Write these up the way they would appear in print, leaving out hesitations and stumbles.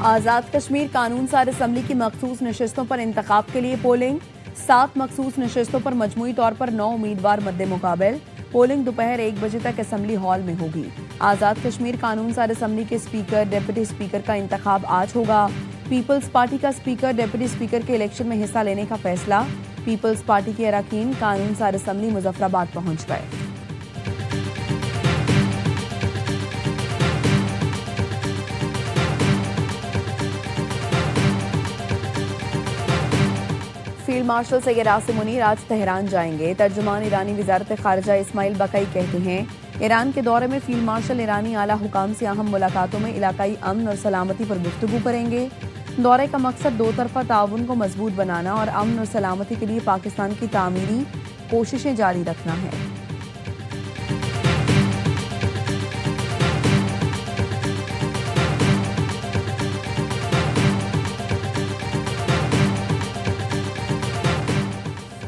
आज़ाद कश्मीर कानून सार असम्बली की मखसूस नशिस्तों पर इंतखाब के लिए पोलिंग। 7 मखसूस नशिस्तों पर मजमूई तौर पर 9 उम्मीदवार मद्दे मुकाबल। पोलिंग दोपहर 1 बजे तक असम्बली हॉल में होगी। आज़ाद कश्मीर कानून सार असम्बली के स्पीकर, डिप्टी स्पीकर का इंतखाब आज होगा। पीपल्स पार्टी का स्पीकर, डिप्टी स्पीकर के इलेक्शन में हिस्सा लेने का फैसला। पीपल्स पार्टी के अरकान कानून सार असम्बली मुजफ्फराबाद पहुंच गए। फील्ड मार्शल सैयद आसिम मुनीर आज तेहरान जाएंगे। तर्जुमान ईरानी वजारत खारजा इस्माइल बकई कहते हैं ईरान के दौरे में फील्ड मार्शल ईरानी आला हुकाम से अहम मुलाकातों में इलाकाई अमन और सलामती पर गुफ्तगू करेंगे। दौरे का मकसद दो तरफा ताउन को मजबूत बनाना और अमन और सलामती के लिए पाकिस्तान की तामीरी कोशिशें जारी रखना है।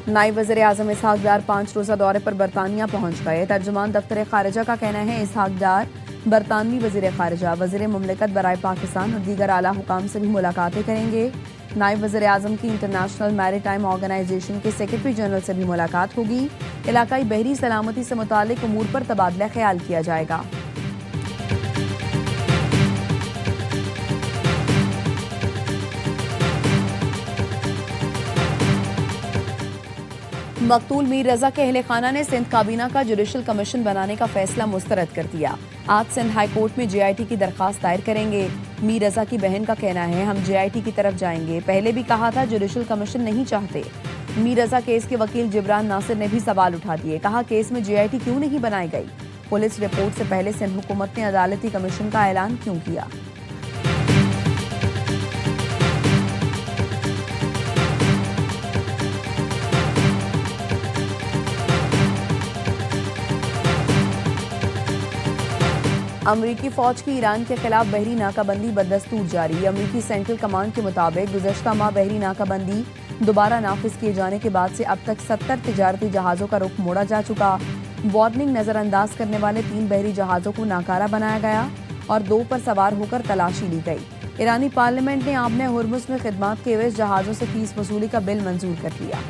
नायब वज़ीर आज़म इसहाक डार 5 रोज़ा दौरे पर बरतानिया पहुंच गए। तर्जुमान दफ्तर खारजा का कहना है इसहाक डार बरतानवी वज़ीर खारजा, वज़ीर मुमलिकत बराए पाकिस्तान और दीगर आला हुकाम से भी मुलाकातें करेंगे। नायब वज़ीर आज़म की इंटरनेशनल मैरीटाइम ऑर्गेनाइजेशन के सेक्रेटरी जनरल से भी मुलाकात होगी। इलाकाई बहरी सलामती से मुतालिक उमूर पर तबादला ख्याल किया जाएगा। मकतूल मीर रजा के अहले खाना ने सिंध काबीना का जुडिशल कमीशन बनाने का फैसला मुस्तरद कर दिया। आज सिंध हाई कोर्ट में JIT की दरखास्त दायर करेंगे। मीर रजा की बहन का कहना है हम JIT की तरफ जाएंगे, पहले भी कहा था जुडिशल कमीशन नहीं चाहते। मीर रजा केस के वकील जिब्रान नासिर ने भी सवाल उठा दिए, कहा केस में JIT क्यों नहीं बनाई गई। पुलिस रिपोर्ट से पहले सिंध हुकूमत ने अदालती कमीशन का ऐलान क्यों किया। अमरीकी फौज की ईरान के खिलाफ बहरी नाकाबंदी बदस्तूर जारी। अमरीकी सेंट्रल कमांड के मुताबिक गुज़श्ता माह बहरी नाकाबंदी दोबारा नाफिज किए जाने के बाद से अब तक 70 तिजारती जहाज़ों का रुख मोड़ा जा चुका। वार्निंग नज़रअंदाज करने वाले 3 बहरी जहाज़ों को नाकारा बनाया गया और 2 पर सवार होकर तलाशी ली गई। ईरानी पार्लियामेंट ने आबने हुर्मुज़ में खिदमात के एवज जहाज़ों से फीस वसूली का बिल मंजूर कर लिया।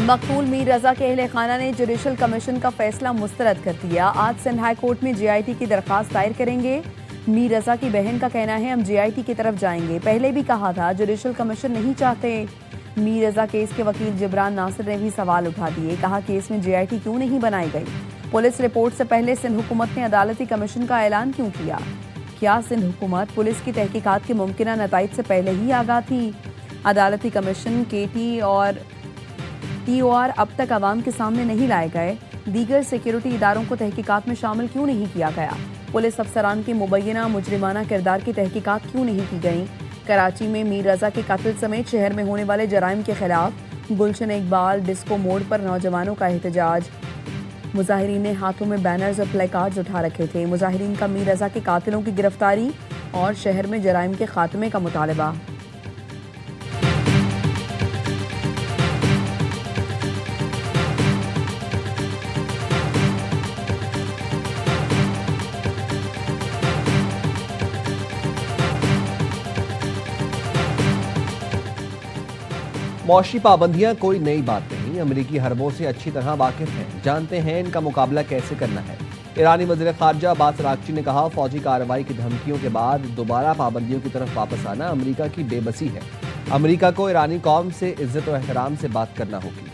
मकतूल मीर रजा के अहले खाना ने जुडिशल कमीशन का फैसला मुस्तरद कर दिया। आज सिंध हाई कोर्ट में JIT की दरखास्त दायर करेंगे। मीर रजा की बहन का कहना है हम JIT की तरफ जाएंगे, पहले भी कहा था जुडिशल कमीशन नहीं चाहते। मीर रजा केस के वकील जिब्रान नासिर ने भी सवाल उठा दिए, कहा केस में JIT क्यों नहीं बनाई गई। पुलिस रिपोर्ट से पहले सिंध हुकूमत ने अदालती कमीशन का ऐलान क्यों किया। क्या सिंध हुकूमत पुलिस की तहकीकात के मुमकिना नताइज से पहले ही आगाह थी। अदालती कमीशन KT और TOR अब तक आवाम के सामने नहीं लाए गए। दीगर सिक्योरिटी इदारों को तहकीकात में शामिल क्यों नहीं किया गया। पुलिस अफसरान की मुबैना मुजरिमाना किरदार की तहकीकात क्यों नहीं की गई। कराची में मीर रजा के कत्ल समेत शहर में होने वाले जराइम के खिलाफ गुलशन इकबाल डिस्को मोड़ पर नौजवानों का एहतजाज। मुजाहिरीन ने हाथों में बैनर्स और प्लेकार्ड्स उठा रखे थे। मुजाहिरीन का मीर रजा के कातिलों की गिरफ्तारी और शहर में जराइम के खात्मे का मुतालबा। मौशी पाबंदियां कोई नई बात नहीं, अमरीकी हरबों से अच्छी तरह वाकिफ हैं, जानते हैं इनका मुकाबला कैसे करना है। ईरानी वज़ीर खारजा अब्बास अरागची ने कहा फौजी कार्रवाई की धमकियों के बाद दोबारा पाबंदियों की तरफ वापस आना अमरीका की बेबसी है। अमरीका को ईरानी कौम से इज्जत और एहतराम से बात करना होगी।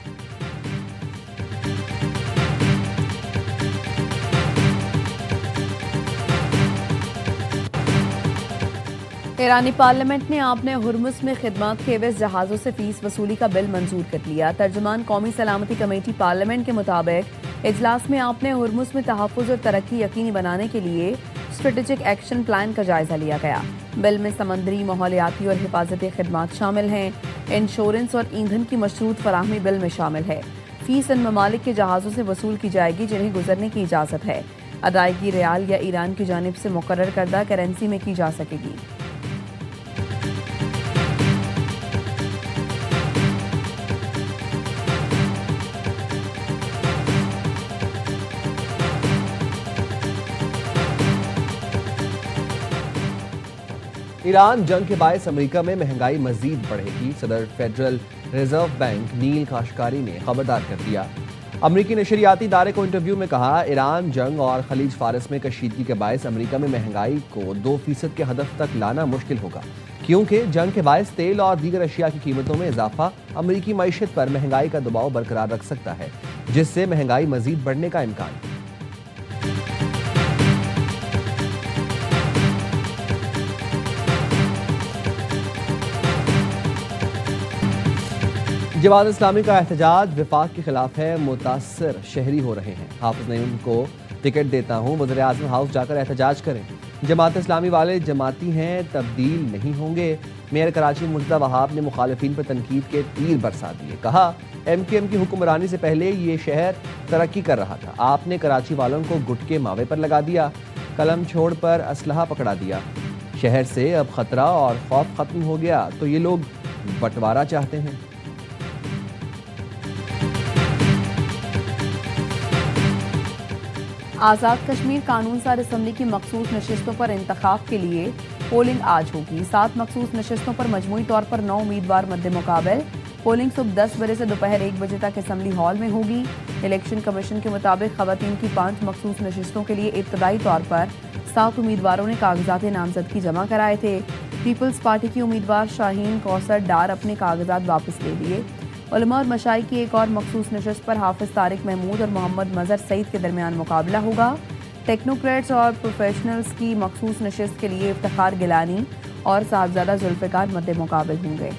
ईरानी पार्लियामेंट ने आपने हुर्मुज़ में खिदमात के एवज जहाज़ों से फीस वसूली का बिल मंजूर कर लिया। तर्जुमान कौमी सलामती कमेटी पार्लियामेंट के मुताबिक इजलास में आपने हुर्मुज़ में तहफ़्फ़ुज़ और तरक्की यकीनी बनाने के लिए स्ट्रेटेजिक एक्शन प्लान का जायजा लिया गया। बिल में समंदरी, माहौलियाती और हिफाजती खिदमात शामिल हैं। इंश्योरेंस और ईंधन की मशरूत फराहमी बिल में शामिल है। फीस इन ममालिक के जहाज़ों से वसूल की जाएगी जिन्हें गुजरने की इजाज़त है। अदायगी रियाल या ईरान की जानिब से मुकर्रर करदा करेंसी में की जा सकेगी। ईरान जंग के बायस अमेरिका में महंगाई मजीद बढ़ेगी। सदर फेडरल रिजर्व बैंक नील काशकारी ने खबरदार कर दिया। अमरीकी नशरियाती इदारे को इंटरव्यू में कहा, ईरान जंग और खलीज फारस में कशीदगी के बायस अमेरिका में महंगाई को 2% के हदफ तक लाना मुश्किल होगा, क्योंकि जंग के बायस तेल और दीगर अशिया की कीमतों में इजाफा अमरीकी मईशत पर महंगाई का दबाव बरकरार रख सकता है, जिससे महंगाई मजीद बढ़ने का इम्कान। जमात इस्लामी का एहतजाज विफाक के खिलाफ है। मुतासर शहरी हो रहे हैं। हाफिज नईम को टिकट देता हूँ, वज़ीर आज़म हाउस जाकर एहतजाज करें। जमात इस्लामी वाले जमाती हैं, तब्दील नहीं होंगे। मेयर कराची मुर्तज़ा वहाब ने मुखालिफिन पर तनकीद के तीर बरसा दिए। कहा, MKM की हुक्मरानी से पहले ये शहर तरक्की कर रहा था। आपने कराची वालों को गुटके मावे पर लगा दिया, कलम छोड़ पर असलहा पकड़ा दिया। शहर से अब खतरा और खौफ खत्म हो गया, तो ये लोग बंटवारा चाहते हैं। आज़ाद कश्मीर कानून साज असम्बली की मखसूस नशिस्तों पर इंतखाब के लिए पोलिंग आज होगी। 7 मखसूस नशिस्तों पर मजमूई तौर पर 9 उम्मीदवार मद्दे मुकाबल। पोलिंग सुबह 10 बजे से दोपहर 1 बजे तक असम्बली हॉल में होगी। इलेक्शन कमीशन के मुताबिक खवातीन की 5 मखसूस नशिस्तों के लिए इब्तदाई तौर पर 7 उम्मीदवारों ने कागजात नामजदगी जमा कराए थे। पीपल्स पार्टी की उम्मीदवार शाहीन कौसर डार अपने कागजात वापस ले लिए। उलमा और मशाइख की एक और मखसूस नशिस्त पर हाफिज तारिक महमूद और मोहम्मद मजहर सईद के दरमियान मुकाबला होगा। टेक्नोक्रेट्स और प्रोफेशनल्स की मखसूस नशिस्त के लिए इफ्तिखार गिलानी और साहबजादा जुल्फ़िकार मद्दे मुकाबल होंगे।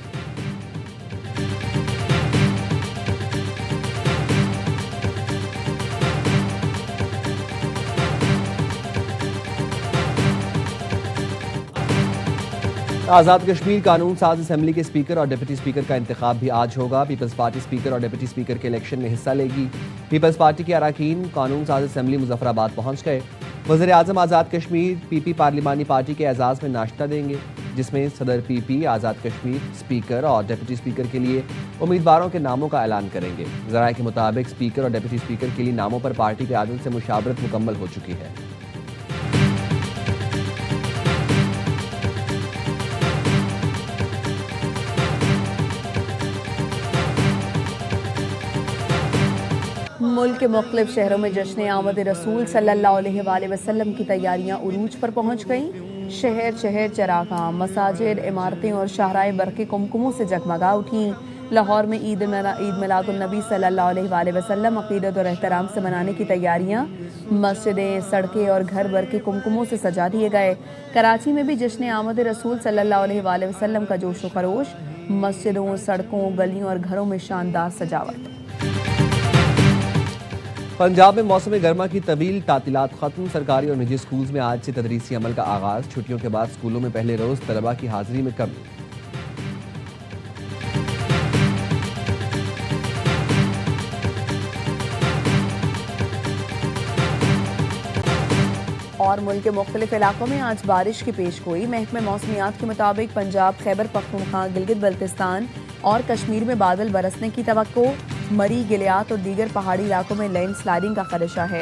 आज़ाद कश्मीर कानून साज असम्बली के स्पीकर और डिप्टी स्पीकर का इंतखाब भी आज होगा। पीपल्स पार्टी स्पीकर और डिप्टी स्पीकर के इलेक्शन में हिस्सा लेगी। पीपल्स पार्टी के अरकान कानून साज असम्बली मुजफ्फराबाद पहुंच गए। वज़ीर आज़म आज़ाद कश्मीर PP पार्लिमानी पार्टी के एजाज़ में नाश्ता देंगे, जिसमें सदर PP आज़ाद कश्मीर स्पीकर और डिप्टी स्पीकर के लिए उम्मीदवारों के नामों का ऐलान करेंगे। ज़राए के मुताबिक स्पीकर और डिप्टी स्पीकर के लिए नामों पर पार्टी के आदल से मुशावरत मुकम्मल हो चुकी है। मुल्क के मुख्तलिफ शहरों में जश्न आमद रसूल सल्लल्लाहु अलैहि वसल्लम की तैयारियां उरूज पर पहुंच गईं। शहर शहर चरागां, मसाजिद, इमारतें और शाहराएं बरक़े कुमकुमों से जगमगा उठीं। लाहौर में ईद मिलादुन नबी सल्लल्लाहु अलैहि वसल्लम अक़ीदत और एहतराम से मनाने की तैयारियां। मस्जिदें, सड़कें और घर बरक़े कुमकुमों से सजा दिए गए। कराची में भी जश्न आमद रसूल सल्लल्लाहु अलैहि वसल्लम का जोश व खरोश। मस्जिदों, सड़कों, गलियों और घरों में शानदार सजावट। पंजाब में मौसम गर्मा की तवील तातीलात खत्म। सरकारी और निजी स्कूल्स में आज से तदरीसी अमल का आगाज। छुट्टियों के बाद स्कूलों में पहले रोज तलबा की हाजिरी में कमी। और मुल्क के मुख्तलिफ इलाकों में आज बारिश की पेशगोई। महकमे मौसमियात के मुताबिक पंजाब, खैबर पख्तूनख्वा, गिलगित बल्तिस्तान और कश्मीर में बादल बरसने की तवक्को। मरी, गिलियात और दीगर पहाड़ी इलाकों में लैंडस्लाइडिंग का खदशा है।